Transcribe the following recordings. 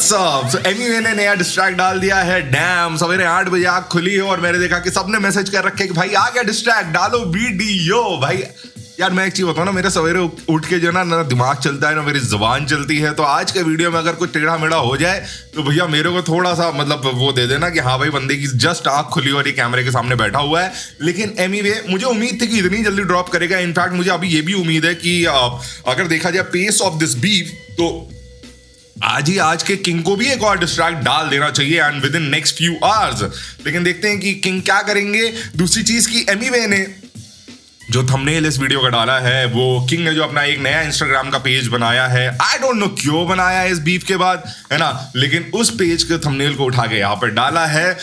WhatsApp. सो एमीवे ने नया distract डाल दिया है। डैम, सवेरे 8 बजे आँख खुली है और मैंने देखा कि सबने मैसेज कर रखे कि भाई आ गया डिस्ट्रैक्ट, डालो वीडियो। भाई यार मैं एक चीज बताऊं ना, मेरे सवेरे उठ के जो ना दिमाग चलता है ना मेरी जुबान चलती है। तो आज के वीडियो में अगर कुछ टेढ़ा मेढ़ा हो जाए तो भैया मेरे को थोड़ा सा मतलब वो दे देना कि हाँ भाई बंदे की जस्ट आंख खुली और ये कैमरे के सामने बैठा हुआ है। लेकिन एनीवे मुझे उम्मीद थी कि इतनी जल्दी ड्रॉप करेगा। इनफैक्ट मुझे अभी ये भी उम्मीद है कि अगर देखा जाए पेस ऑफ दिस बीफ तो आज के किंग को भी एक और डिस्ट्रैक्ट डाल देना चाहिए and with in next few hours. लेकिन देखते हैं कि किंग क्या करेंगे। दूसरी चीज की एमीवे ने जो थंबनेल इस वीडियो का डाला है, वो किंग ने जो अपना एक नया इंस्टाग्राम का पेज बनाया है, आई डोंट नो क्यों बनाया है इस बीफ के बाद, है ना, लेकिन उस पेज के थंबनेल को उठा के यहां पर डाला है।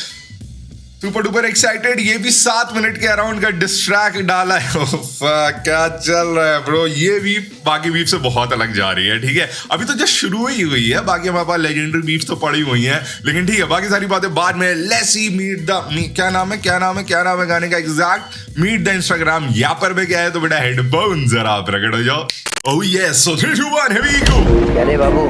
Super duper excited. ये भी 7 मिनट के अराउंड का डिस्ट्रैक्ट डाला है। क्या चल रहा है ब्रो। ये बीफ बाकी बीफ से बहुत अलग जा रही है। ठीक है, अभी तो जस्ट शुरू ही हुई है, बाकी हमारे पास लेजेंडरी बीफ तो पड़ी हुई है। लेकिन ठीक है, बाकी सारी बातें बाद में। लेट्स सी मीट द क्या नाम है गाने का एग्जैक्ट, मीट द इंस्टाग्राम। यहाँ पर भी क्या है तो बेटा हेडफोन जरा आप रगड़ हो जाओ। Oh yes, so 3 2 1 here we go. अरे बाबू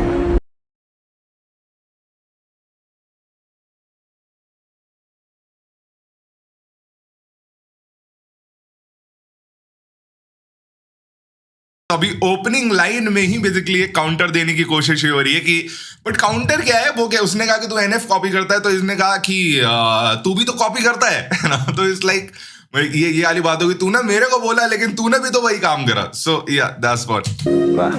अभी ओपनिंग लाइन में ही बेसिकली एक काउंटर देने की कोशिश हो रही है कि बट काउंटर क्या है, वो क्या, उसने कहा कि तू एनएफ कॉपी करता है तो इसने कहा कि तू भी तो कॉपी करता है ना। तो इट्स लाइक ये वाली बात होगी, तूने मेरे को बोला लेकिन तूने भी तो वही काम करा। सो या दैट्स व्हाट। वाह,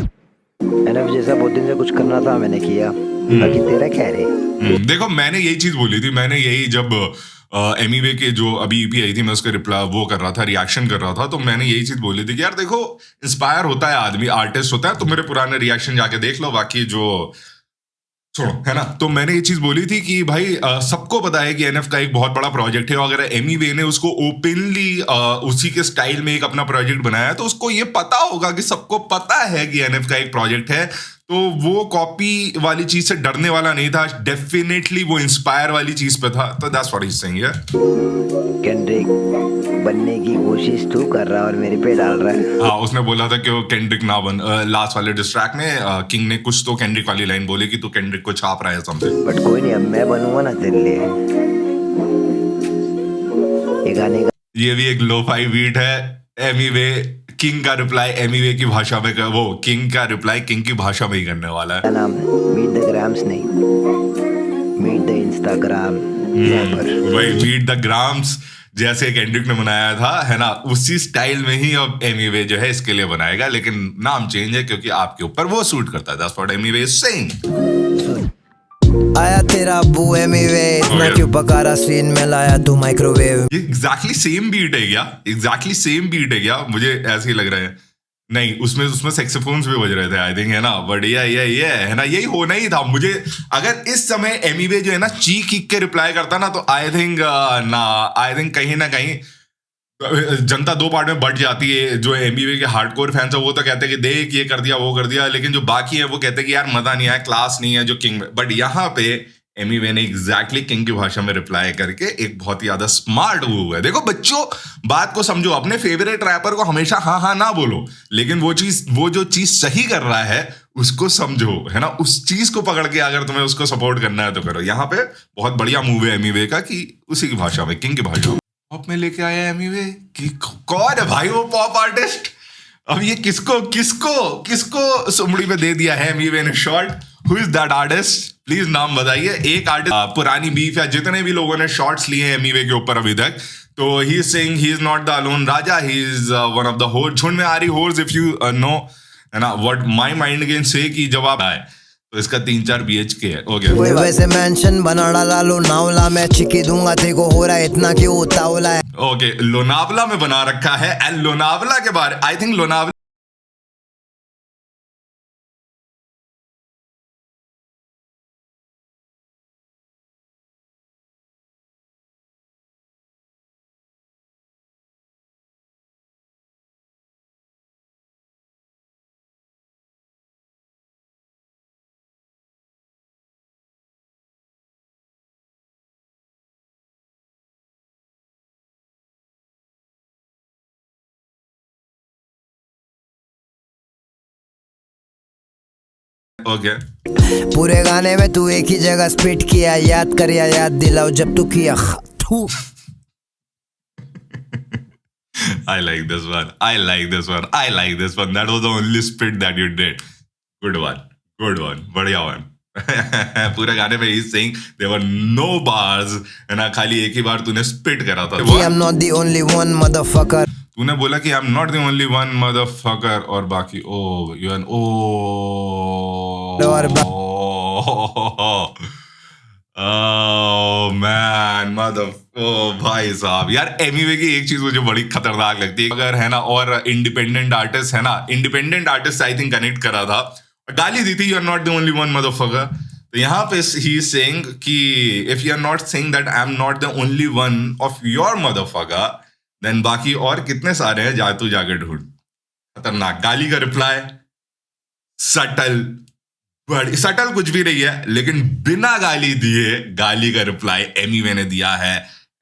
एनएफ जैसा बहुत दिन से कुछ करना था, मैंने किया। बाकी तेरा क्या रे? देखो मैंने यही चीज बोली थी, मैंने यही जब एमीवे के जो अभी ईपी आई थी मैं उसका रिप्लाई वो कर रहा था, रिएक्शन कर रहा था, तो मैंने यही चीज बोली थी कि यार देखो इंस्पायर होता है आदमी, आर्टिस्ट होता है। तो मेरे पुराने रिएक्शन जाके देख लो, बाकी जो छोड़ो, है ना। तो मैंने ये चीज बोली थी कि भाई सबको पता है कि एनएफ का एक बहुत बड़ा प्रोजेक्ट है और अगर एमीवे ने उसको ओपनली उसी के स्टाइल में एक अपना प्रोजेक्ट बनाया है तो उसको ये पता होगा कि सबको पता है कि एनएफ का एक प्रोजेक्ट है। तो वो कॉपी वाली चीज से डरने वाला नहीं था, डेफिनेटली वो इंस्पायर वाली चीज पे था। तो that's what he is saying. Kendrick बनने की कोशिश तू कर रहा और मेरे पे डाल रहा है। हाँ, उसने बोला था कि वो केंड्रिक ना बन। लास्ट वाले डिस्ट्रैक्ट में किंग ने कुछ तो केंड्रिक वाली लाइन बोली कि तू केंड्रिक को छाप रहा है समथिंग। बट कोई नहीं, अब मैं बनूंगा ना तेरे लिए। ये गाने का ये भी एक लो फाई बीट है। एमीवे किंग का रिप्लाई एमीवे की भाषा में वो किंग का रिप्लाई किंग की भाषा में ही करने वाला है। नाम मीट द ग्राम्स नहीं, मीट द इंस्टाग्राम। वही मीट द ग्राम्स जैसे केंड्रिक ने बनाया था, है ना, उसी स्टाइल में ही अब एमीवे जो है इसके लिए बनाएगा, लेकिन नाम चेंज है क्योंकि आपके ऊपर वो सूट करता है। That's what Emiway is saying. आया तेरा अब्बू एमीवे, इतना Okay. क्यों पका रहा सीन में लाया तू माइक्रोवेव। ये एग्जैक्टली सेम बीट है क्या? एग्जैक्टली सेम बीट है क्या? मुझे ऐसे ही लग रहा है। नहीं, उसमें सेक्सोफोन्स भी बज रहे थे आई थिंक, है ना। बट ये है ना, यही होना ही था। मुझे अगर इस समय एमीवे जो है ना चीख के रिप्लाई करता ना तो आई थिंक कहीं ना कहीं जनता दो पार्ट में बट जाती है। जो एमबीवे के हार्डकोर फैंस है वो तो कहते हैं कि देख ये कर दिया वो कर दिया, लेकिन जो बाकी है वो कहते हैं कि यार मजा नहीं आया, क्लास नहीं है जो किंग में। बट यहाँ पे एमीवे ने एग्जैक्टली किंग की भाषा में रिप्लाई करके एक बहुत ही ज्यादा स्मार्ट मूव है। देखो बच्चों, बात को समझो, अपने फेवरेट रैपर को हमेशा हाँ ना बोलो, लेकिन वो जो चीज सही कर रहा है उसको समझो, है ना। उस चीज को पकड़ के अगर तुम्हें उसको सपोर्ट करना है तो करो। यहाँ पे बहुत बढ़िया मूव है एमीवे का कि उसी की भाषा में, किंग की भाषा में पॉप में लेके आया एमीवे। कि कौन है भाई वो पॉप आर्टिस्ट? अब ये किसको सुमड़ी में दे दिया है एमीवे ने short? Who is that artist? Please नाम बताइए। एक आर्टिस्ट पुरानी बीफ या जितने भी लोगों ने शॉर्ट्स लिए हैं एमीवे के ऊपर अभी तक, तो he is saying he is not the alone raja, he is one of the horse. झुंड में आ रही होर्स, इफ यू नो, है ना, what my mind can say कि जब आप आए तो इसका 3-4 BHK है। ओके वैसे मेंशन बना डाला लोनावला में, चिकी दूंगा तेरे को, हो रहा है इतना क्यों उतावला है। ओके, लोनावला में बना रखा है एंड लोनावला के बारे आई थिंक लोनावला ओके पूरे गाने में तू एक ही जगह स्पिट किया, याद कर या याद दिलाओ जब तू किया थू। I like this one. I like this one. I like this one. That was the only spit that you did. Good one. Good one. बढ़िया one. पूरे गाने में he's saying there were no bars है ना, खाली एक ही बार तूने spit करा था. I'm not the only one motherfucker. तूने बोला कि I'm not the only one motherfucker और बाकी you are Oh man, भाई साहब यार, एमिवे की एक चीज मुझे बड़ी खतरनाक लगती है अगर है ना, और इंडिपेंडेंट आर्टिस्ट है ना, independent artist I think connect करा था, गाली दी थी you are not the only one motherfucker. तो यहाँ पे ही इज सेइंग कि if you are not saying that I am not the only one of your motherfucker, then बाकी और कितने सारे हैं, जा तू जाके ढूंढ. खतरनाक गाली का रिप्लाई, सटल, बड़ी सटल कुछ भी नहीं है, लेकिन बिना गाली दिए गाली का रिप्लाई एमिवे ने दिया है.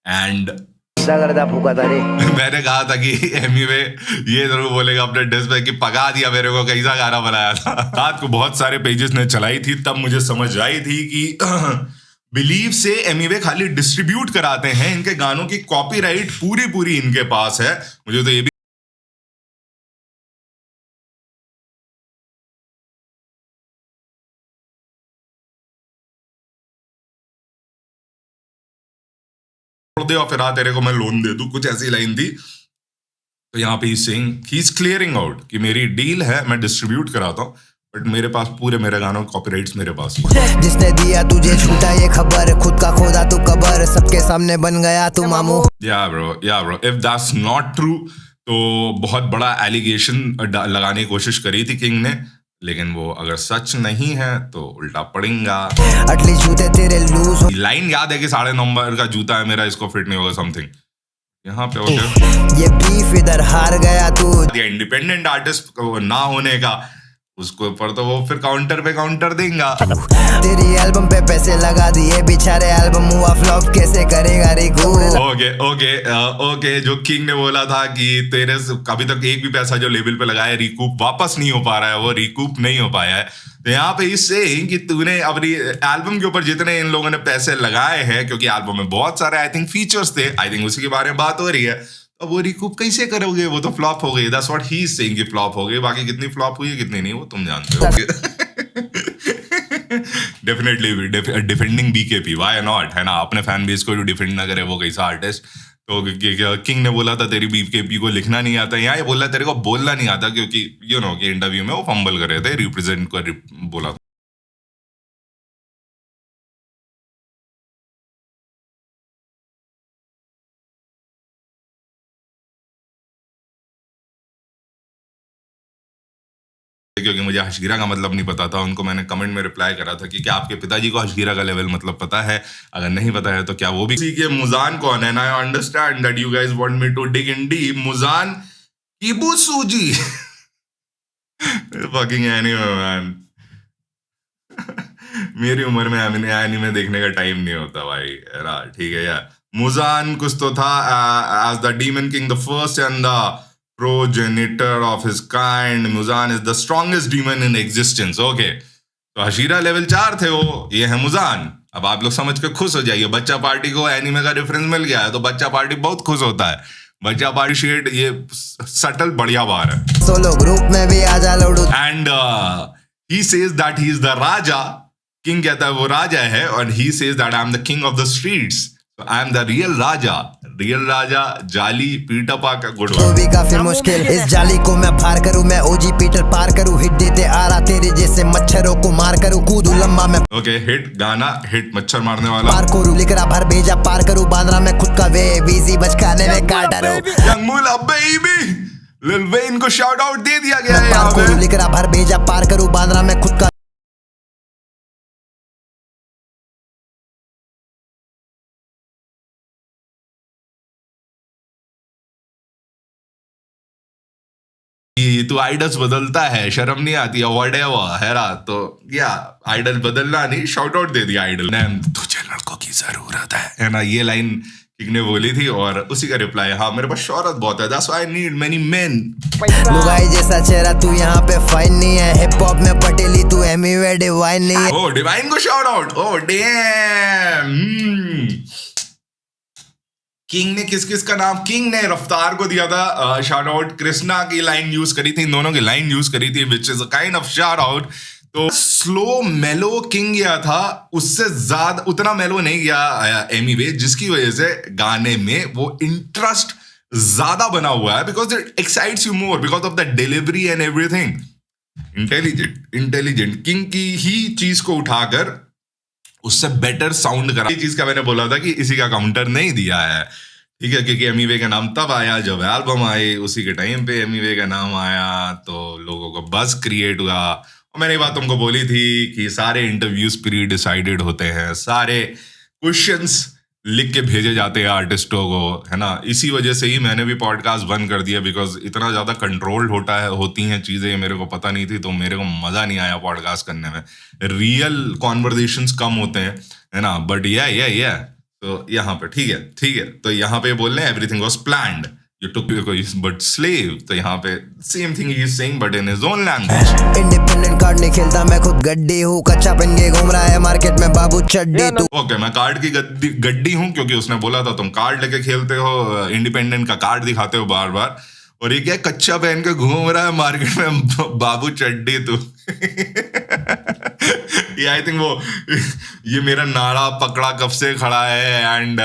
एंड फूका था रे. मैंने कहा था कि एमिवे ये जरूर बोलेगा अपने डिस पे कि पका दिया मेरे को, कैसा गाना बनाया था. रात को बहुत सारे पेजेस ने चलाई थी, तब मुझे समझ आई थी कि बिलीव से एमिवे खाली डिस्ट्रीब्यूट कराते हैं, इनके गानों की कॉपीराइट पूरी इनके पास है. मुझे तो ये भी दे और फिर तेरे को मैं लोन दे दूं, कुछ ऐसी लाइन थी. तो यहाँ पे ही इज क्लियरिंग आउट कि मेरी डील है, मैं डिस्ट्रीब्यूट कराता हूँ, बट मेरे पास पूरे मेरे गानों के कॉपीराइट्स मेरे पास. जिसने दिया तुझे झूठा ये खबर, खुद का खोदा तू कबर, सबके सामने बन गया तू मामू. या bro if that's not true, तो बहुत बड़ा एलिगेशन लगाने की कोशिश करी थी किंग ने, लेकिन वो अगर सच नहीं है तो उल्टा पड़ेगा. अटली जूते तेरे लूज. लाइन याद है कि 9.5 नंबर का जूता है मेरा, इसको फिट नहीं होगा समथिंग. यहाँ पे ओके, ये बीफ इधर हार गया तू. इंडिपेंडेंट आर्टिस्ट ना होने का उसके ऊपर तो वो फिर काउंटर पे काउंटर देगा. तेरी एल्बम पे पैसे लगा दिए बेचारे, एल्बम हुआ फ्लॉप, कैसे करेगा रिकूप. ओके जो किंग ने बोला था कि तेरे अभी तक एक भी पैसा जो लेवल पे लगाया रिकूप वापस नहीं हो पा रहा है, वो रिकूप नहीं हो पाया है. तो यहाँ पे इससे कि तूने अपनी एल्बम के ऊपर जितने इन लोगों ने पैसे लगाए हैं, क्योंकि एल्बम में बहुत सारे आई थिंक फीचर्स थे, आई थिंक उसी के बारे में बात हो रही है, तो वो रिकूप कैसे करोगे, वो तो फ्लॉप हो गई. That's what he is saying कि फ्लॉप हो गई. बाकी कितनी फ्लॉप हुई है कितनी नहीं वो तुम जानते हो. Definitely defending BKP, why not, है ना. अपने फैन बेस को जो डिफेंड ना करे वो कैसा आर्टिस्ट. तो किंग ने बोला था तेरी बीकेपी को लिखना नहीं आता, यहाँ ये बोला तेरे को बोलना नहीं आता, क्योंकि यू नो कि इंटरव्यू में वो फंबल कर रहे थे, रिप्रेजेंट कर बोला. क्योंकि मुझे हशगीरा का मतलब नहीं पता था, उनको मैंने कमेंट में रिप्लाई करा था कि क्या आपके पिताजी को हशगीरा का लेवल मतलब पता है, अगर नहीं पता है तो क्या वो भी सीखिए. मुजान कौन है ना, I understand that you guys want me to dig in deep. Muzan Kibutsuji fucking anime man. मेरी उम्र में एनीमे देखने का टाइम नहीं होता भाई, ठीक है यार. मुजान कुछ तो था as the demon king, the first and the progenitor of his kind. Muzan is the strongest demon in existence. Okay, तो हशीरा लेवल 4 थे वो, ये है मुजान. अब आप लोग समझ के खुश हो जाइए, बच्चा पार्टी को एनीमे का रेफरेंस मिल गया है तो बच्चा पार्टी बहुत खुश होता है. बच्चा पार्टी शेड ये सटल बढ़िया बार है. सोलो ग्रुप में भी आजा लोडू. And he says that he is the राजा. किंग कहता है वो राजा है, और he says that I am the king of the streets. So I am the real राजा, जाली पीटर पाकर. गुड तो भी काफी मुश्किल इस जाली को मैं पार करूं, मैं ओजी पीटर पार करूं, हिट देते आ रहा तेरे जैसे मच्छरों को मार करूं, कूदू लंबा मैं. ओके हिट गाना, हिट मच्छर मारने वाला. पार करूं लिकरा भर भेजा पार करूं, बांद्रा में खुद का वे बीजी बचकाने में काटरू. यंग मूला बेबी, लिल वेन को शाउट आउट दे दिया गया है यहाँ पे. लिकरा भर भेजा पार करूं, बांद्रा में खुद का. तू आइडल्स बदलता है, शर्म नहीं आती है, व्हाटएवर है ना. तो या आइडल बदलना नहीं, शाउट आउट दे दिया आइडल ने. तुझे लड़कों की जरूरत है ना, ये लाइन किंग ने बोली थी, और उसी का रिप्लाई, हाँ मेरे पास शोहरत बहुत है, that's why I need many main. लुगाई जैसा चेहरा तू यहाँ पे फाइन नहीं है, हिप हॉप में पटेली तू एमीवे डिवाइन नहीं है। ओ डिवाइन को shout out, oh damn. King ने किस किस का नाम, किंग ने रफ्तार को दिया था शाउट आउट, कृष्णा की लाइन यूज करी थी, इन दोनों की लाइन यूज करी थी, which is a kind of shout out. तो स्लो मेलो किंग गया था, उससे ज्यादा उतना मेलो नहीं गया एमीवे, जिसकी वजह से गाने में वो इंटरेस्ट ज्यादा बना हुआ है, because it excites you more because of the delivery and everything. Intelligent king की ही चीज को उठाकर उससे बेटर साउंड करा। ये चीज का मैंने बोला था कि इसी का काउंटर नहीं दिया है, ठीक है, क्योंकि एमीवे का नाम तब आया जब एल्बम आई, उसी के टाइम पे एमीवे का नाम आया, तो लोगों को बज़ क्रिएट हुआ। और मैंने ये बात तुमको बोली थी कि सारे इंटरव्यूज प्री डिसाइडेड होते हैं, सारे क्वेश्चंस लिख के भेजे जाते हैं आर्टिस्टों को, है ना। इसी वजह से ही मैंने भी पॉडकास्ट बंद कर दिया, बिकॉज इतना ज्यादा कंट्रोल्ड होती हैं चीजें, मेरे को पता नहीं थी, तो मेरे को मजा नहीं आया पॉडकास्ट करने में। रियल कॉन्वर्सेशंस कम होते हैं, है ना। बट या तो यहाँ पे ठीक है, तो यहाँ पे बोल रहे हैं everything was planned, you took but slave, तो यहाँ पे same thing he is saying but in his own language. Independent card नहीं खेलता मैं खुद गड्डी हूँ, कच्चा पहन के घूम रहा है मार्केट में बाबू चड्डी तू। ओके, मैं कार्ड की गड्डी हूँ, क्योंकि उसने बोला था तुम कार्ड लेके खेलते हो, इंडिपेंडेंट का कार्ड दिखाते हो बार बार, और ये क्या कच्चा पहन के घूम रहा है मार्केट में बाबू चड्डी तू। ये आई थिंक वो ये मेरा नाड़ा पकड़ा कब से खड़ा है, एंड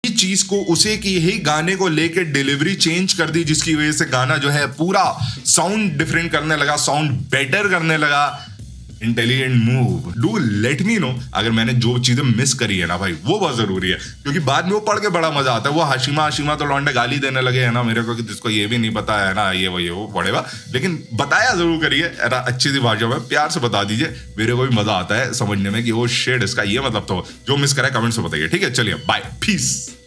चीज को उसे की ही गाने को लेके डिलीवरी चेंज कर दी, जिसकी वजह से गाना जो है पूरा साउंड डिफरेंट करने लगा, साउंड बेटर करने लगा। Intelligent move, do let me know अगर मैंने जो चीजें मिस करी है ना भाई, वो बहुत जरूरी है, क्योंकि बाद में वो पढ़ के बड़ा मजा आता है। वो हाशिमा तो लौंडे गाली देने लगे है ना मेरे को कि जिसको ये भी नहीं पता है ना, ये वो पढ़ेगा, लेकिन बताया जरूर करिए अच्छी सी भाषा में, प्यार से बता दीजिए, मेरे को भी मजा आता है समझने में कि वो शेड इसका ये मतलब। तो जो मिस करा है कमेंट्स में बताइए, ठीक है। चलिए बाय, पीस।